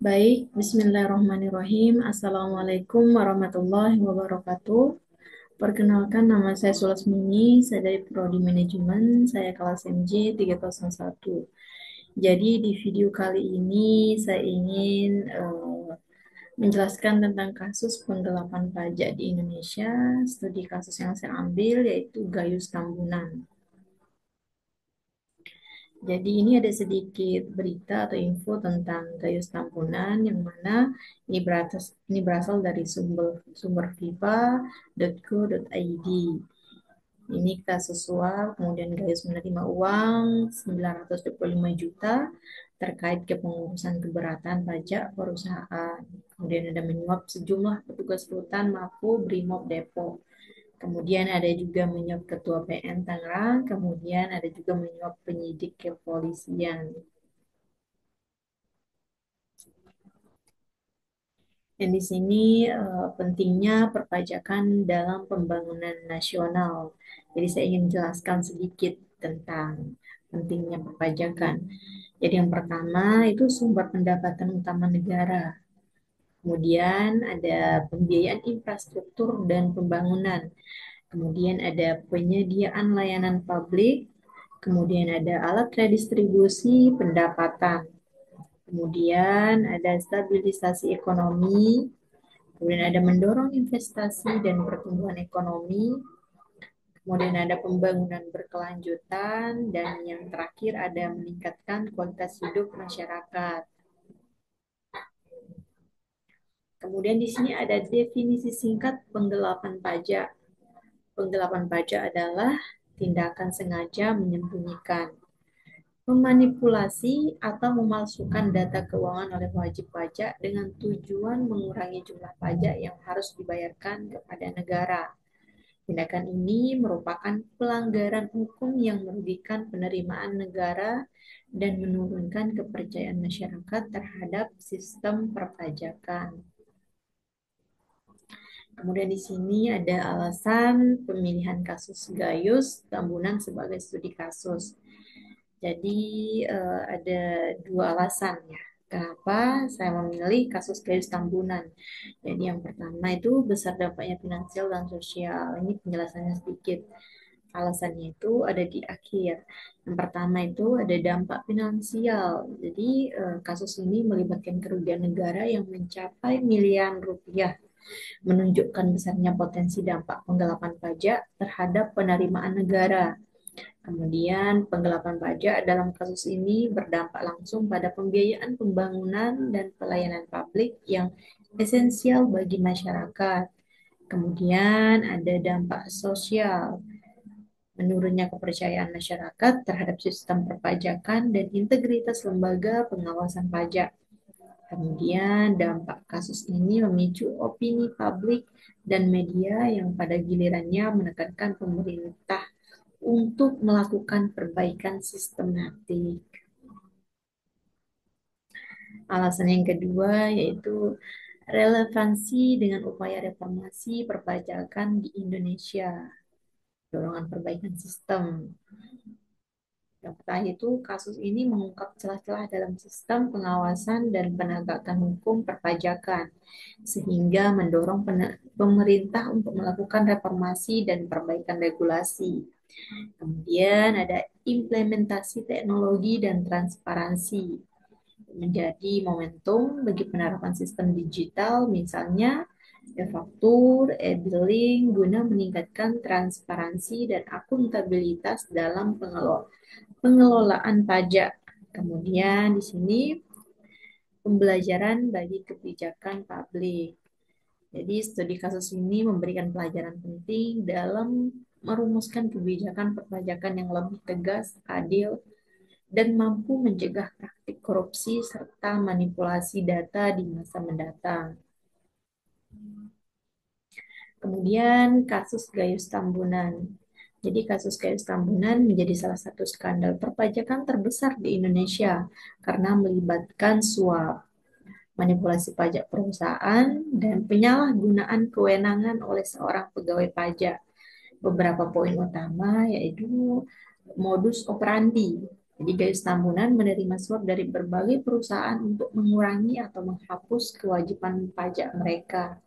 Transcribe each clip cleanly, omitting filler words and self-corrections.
Baik, Bismillahirrahmanirrahim. Assalamualaikum warahmatullahi wabarakatuh. Perkenalkan, nama saya Sulasmini, saya dari Prodi Manajemen, saya kelas MJ 301. Jadi di video kali ini saya ingin menjelaskan tentang kasus penggelapan pajak di Indonesia. Studi kasus yang saya ambil yaitu Gayus Tambunan. Jadi ini ada sedikit berita atau info tentang Gayus Tambunan yang mana ini berasal dari sumber fifa.co.id. Ini kasus suap, kemudian Gayus menerima uang 925 juta terkait kepengurusan keberatan pajak perusahaan. Kemudian ada menyuap sejumlah petugas rutan Mako Brimob Depok. Kemudian ada juga menyuap Ketua PN Tangerang, kemudian ada juga menyuap penyidik kepolisian. Dan di sini pentingnya perpajakan dalam pembangunan nasional. Jadi saya ingin jelaskan sedikit tentang pentingnya perpajakan. Jadi yang pertama itu sumber pendapatan utama negara. Kemudian ada pembiayaan infrastruktur dan pembangunan. Kemudian ada penyediaan layanan publik. Kemudian ada alat redistribusi pendapatan. Kemudian ada stabilisasi ekonomi. Kemudian ada mendorong investasi dan pertumbuhan ekonomi. Kemudian ada pembangunan berkelanjutan. Dan yang terakhir ada meningkatkan kualitas hidup masyarakat. Kemudian di sini ada definisi singkat penggelapan pajak. Penggelapan pajak adalah tindakan sengaja menyembunyikan, memanipulasi atau memalsukan data keuangan oleh wajib pajak dengan tujuan mengurangi jumlah pajak yang harus dibayarkan kepada negara. Tindakan ini merupakan pelanggaran hukum yang merugikan penerimaan negara dan menurunkan kepercayaan masyarakat terhadap sistem perpajakan. Kemudian di sini ada alasan pemilihan kasus Gayus Tambunan sebagai studi kasus. Jadi ada dua alasan ya. Kenapa saya memilih kasus Gayus Tambunan? Jadi yang pertama itu besar dampaknya finansial dan sosial. Ini penjelasannya sedikit. Alasannya itu ada di akhir. Yang pertama itu ada dampak finansial. Jadi kasus ini melibatkan kerugian negara yang mencapai miliaran rupiah, menunjukkan besarnya potensi dampak penggelapan pajak terhadap penerimaan negara. Kemudian, penggelapan pajak dalam kasus ini berdampak langsung pada pembiayaan pembangunan dan pelayanan publik yang esensial bagi masyarakat. Kemudian, ada dampak sosial, menurunnya kepercayaan masyarakat terhadap sistem perpajakan dan integritas lembaga pengawasan pajak. Kemudian dampak kasus ini memicu opini publik dan media yang pada gilirannya menekankan pemerintah untuk melakukan perbaikan sistematik. Alasan yang kedua yaitu relevansi dengan upaya reformasi perpajakan di Indonesia, dorongan perbaikan sistem. Yang pertama itu kasus ini mengungkap celah-celah dalam sistem pengawasan dan penegakan hukum perpajakan, sehingga mendorong pemerintah untuk melakukan reformasi dan perbaikan regulasi. Kemudian ada implementasi teknologi dan transparansi menjadi momentum bagi penerapan sistem digital, misalnya e-faktur, e-billing, guna meningkatkan transparansi dan akuntabilitas dalam pengelolaan pajak. Kemudian di sini pembelajaran bagi kebijakan publik. Jadi studi kasus ini memberikan pelajaran penting dalam merumuskan kebijakan perpajakan yang lebih tegas, adil, dan mampu mencegah praktik korupsi serta manipulasi data di masa mendatang. Kemudian kasus Gayus Tambunan. Jadi kasus Gayus Tambunan menjadi salah satu skandal perpajakan terbesar di Indonesia karena melibatkan suap, manipulasi pajak perusahaan, dan penyalahgunaan kewenangan oleh seorang pegawai pajak. Beberapa poin utama yaitu modus operandi. Jadi Gayus Tambunan menerima suap dari berbagai perusahaan untuk mengurangi atau menghapus kewajiban pajak mereka.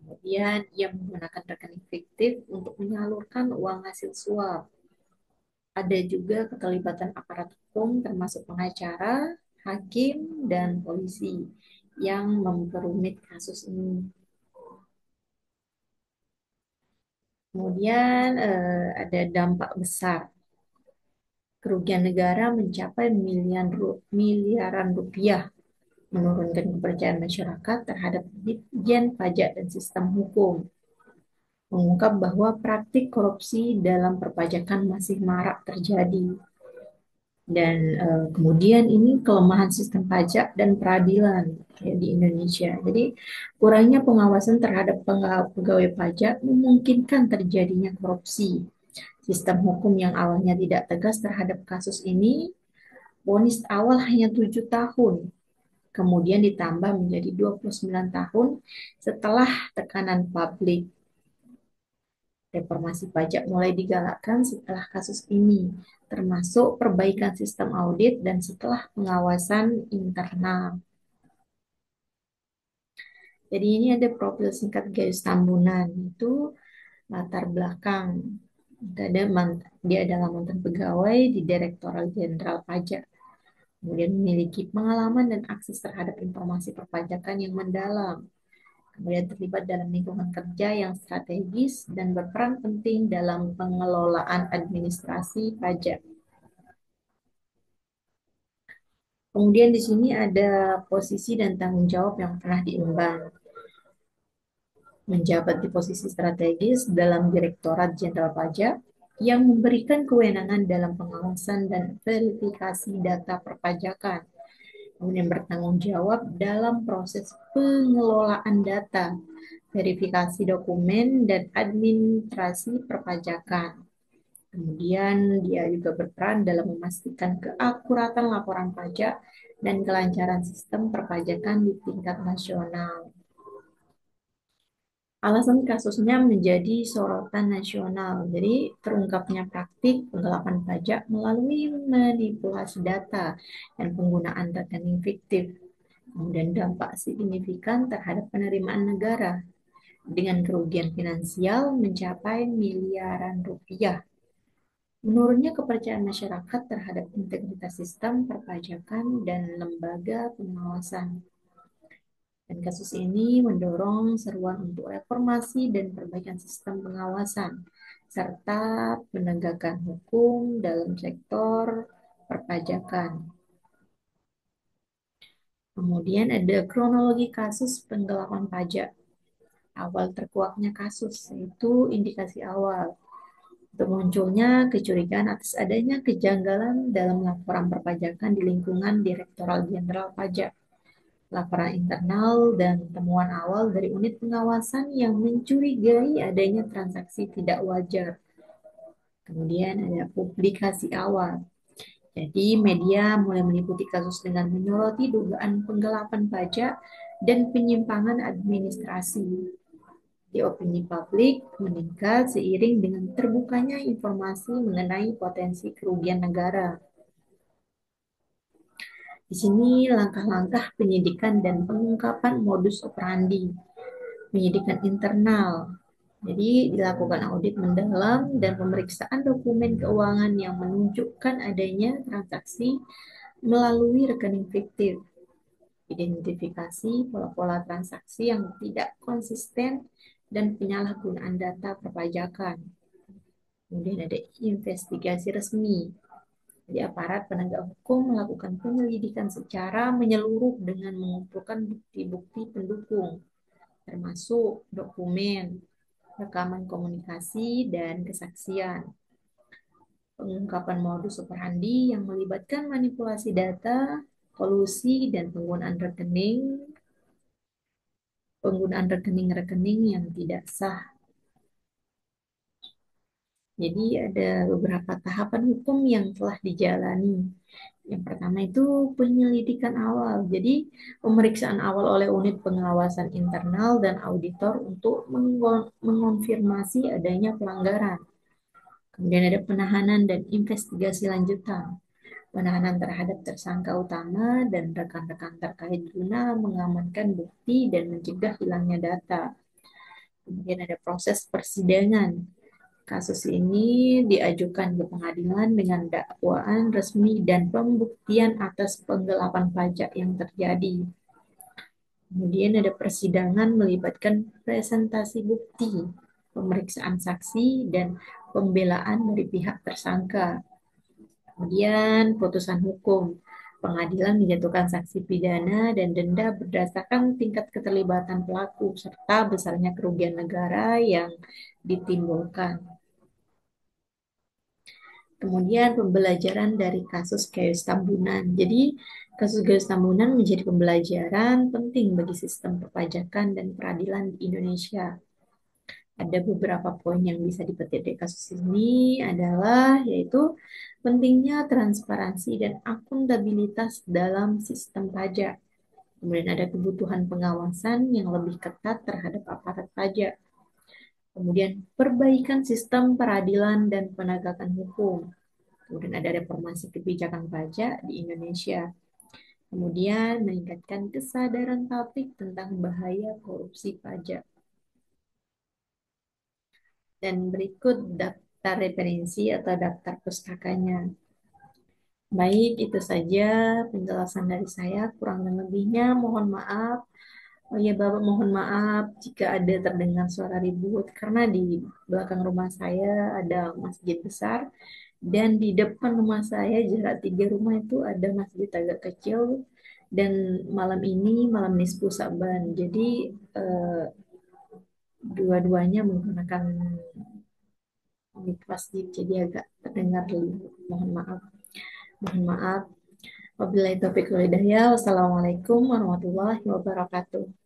Kemudian ia menggunakan rekening fiktif untuk menyalurkan uang hasil suap. Ada juga keterlibatan aparat hukum termasuk pengacara, hakim, dan polisi yang memperumit kasus ini. Kemudian ada dampak besar. Kerugian negara mencapai miliaran rupiah, menurunkan kepercayaan masyarakat terhadap Ditjen Pajak dan sistem hukum, mengungkap bahwa praktik korupsi dalam perpajakan masih marak terjadi. Dan kemudian ini kelemahan sistem pajak dan peradilan ya, di Indonesia. Jadi kurangnya pengawasan terhadap pegawai pajak memungkinkan terjadinya korupsi. Sistem hukum yang awalnya tidak tegas terhadap kasus ini, vonis awal hanya 7 tahun, kemudian ditambah menjadi 29 tahun setelah tekanan publik. Reformasi pajak mulai digalakkan setelah kasus ini, termasuk perbaikan sistem audit dan setelah pengawasan internal. Jadi ini ada profil singkat Gayus Tambunan, itu latar belakang. Dia adalah mantan pegawai di Direktorat Jenderal Pajak. Kemudian memiliki pengalaman dan akses terhadap informasi perpajakan yang mendalam. Kemudian terlibat dalam lingkungan kerja yang strategis dan berperan penting dalam pengelolaan administrasi pajak. Kemudian di sini ada posisi dan tanggung jawab yang pernah diemban. Menjabat di posisi strategis dalam Direktorat Jenderal Pajak yang memberikan kewenangan dalam pengawasan dan verifikasi data perpajakan. Kemudian bertanggung jawab dalam proses pengelolaan data, verifikasi dokumen, dan administrasi perpajakan. Kemudian dia juga berperan dalam memastikan keakuratan laporan pajak dan kelancaran sistem perpajakan di tingkat nasional. Alasan kasusnya menjadi sorotan nasional. Jadi terungkapnya praktik penggelapan pajak melalui manipulasi data dan penggunaan rekening fiktif. Kemudian dampak signifikan terhadap penerimaan negara dengan kerugian finansial mencapai miliaran rupiah. Menurunnya kepercayaan masyarakat terhadap integritas sistem perpajakan dan lembaga pengawasan. Dan kasus ini mendorong seruan untuk reformasi dan perbaikan sistem pengawasan, serta penegakan hukum dalam sektor perpajakan. Kemudian ada kronologi kasus penggelapan pajak. Awal terkuaknya kasus, yaitu indikasi awal. Untuk munculnya kecurigaan atas adanya kejanggalan dalam laporan perpajakan di lingkungan Direktorat Jenderal Pajak, laporan internal, dan temuan awal dari unit pengawasan yang mencurigai adanya transaksi tidak wajar. Kemudian ada publikasi awal. Jadi media mulai meliputi kasus dengan menyoroti dugaan penggelapan pajak dan penyimpangan administrasi. Di opini publik meningkat seiring dengan terbukanya informasi mengenai potensi kerugian negara. Di sini langkah-langkah penyidikan dan pengungkapan modus operandi. Penyidikan internal. Jadi dilakukan audit mendalam dan pemeriksaan dokumen keuangan yang menunjukkan adanya transaksi melalui rekening fiktif. Identifikasi pola-pola transaksi yang tidak konsisten dan penyalahgunaan data perpajakan. Kemudian ada investigasi resmi. Jadi aparat penegak hukum melakukan penyelidikan secara menyeluruh dengan mengumpulkan bukti-bukti pendukung, termasuk dokumen, rekaman komunikasi, dan kesaksian. Pengungkapan modus operandi yang melibatkan manipulasi data, kolusi, dan penggunaan rekening-rekening yang tidak sah. Jadi ada beberapa tahapan hukum yang telah dijalani. Yang pertama itu penyelidikan awal. Jadi pemeriksaan awal oleh unit pengawasan internal dan auditor untuk mengonfirmasi adanya pelanggaran. Kemudian ada penahanan dan investigasi lanjutan. penahanan terhadap tersangka utama dan rekan-rekan terkait guna mengamankan bukti dan mencegah hilangnya data. Kemudian ada proses persidangan. Kasus ini diajukan ke pengadilan dengan dakwaan resmi dan pembuktian atas penggelapan pajak yang terjadi. Kemudian ada persidangan melibatkan presentasi bukti, pemeriksaan saksi, dan pembelaan dari pihak tersangka. Kemudian putusan hukum. Pengadilan menjatuhkan sanksi pidana dan denda berdasarkan tingkat keterlibatan pelaku serta besarnya kerugian negara yang ditimbulkan. Kemudian pembelajaran dari kasus Gayus Tambunan. Jadi kasus Gayus Tambunan menjadi pembelajaran penting bagi sistem perpajakan dan peradilan di Indonesia. Ada beberapa poin yang bisa dipetik dari kasus ini adalah yaitu pentingnya transparansi dan akuntabilitas dalam sistem pajak. Kemudian ada kebutuhan pengawasan yang lebih ketat terhadap aparat pajak. Kemudian perbaikan sistem peradilan dan penegakan hukum. Kemudian ada reformasi kebijakan pajak di Indonesia. Kemudian meningkatkan kesadaran publik tentang bahaya korupsi pajak. Dan berikut daftar referensi atau daftar pustakanya. Baik, itu saja penjelasan dari saya. Kurang dan lebihnya mohon maaf. Oh ya, Bapak mohon maaf jika ada terdengar suara ribut karena di belakang rumah saya ada masjid besar dan di depan rumah saya jarak 3 rumah itu ada masjid agak kecil dan malam ini malam nisfu Saban. Jadi eh, dua-duanya menggunakan mic masjid jadi agak terdengar dulu. Mohon maaf. Mohon maaf. Wabillahi taufiq wal hidayah. Wassalamualaikum warahmatullahi wabarakatuh.